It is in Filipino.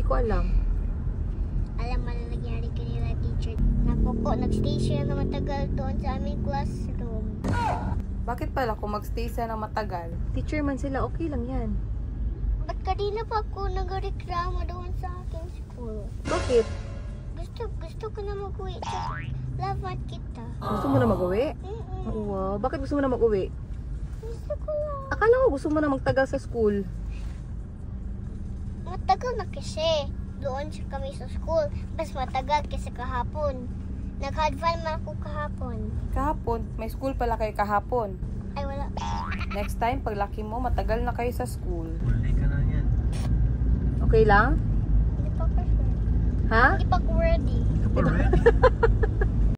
ko alam. Alam mo na nangyari kanila, teacher. Nag-stay siya na matagal doon sa aming classroom. Bakit pala kung magstay siya ng matagal? Teacher man sila, okay lang yan. Ba't kanina pa ako nag-reklamo doon sa aking school? Bakit? Gusto ko na mag-uwi. Laban kita. Gusto mo na mag-uwi? Wow, bakit gusto mo na mag-uwi? Gusto ko lang. Akala ko gusto mo na magtagal sa school. Matagal na kasi. Doon siya kami sa school. Mas matagal kasi kahapon. Nag-advance man ako kahapon. Kahapon? May school pala kayo kahapon. Ay, wala. Next time, paglaki mo, matagal na kayo sa school. Huli ka na yan. Okay lang? Hindi pa ako sure. Ha? Hindi pa ako ready. Already?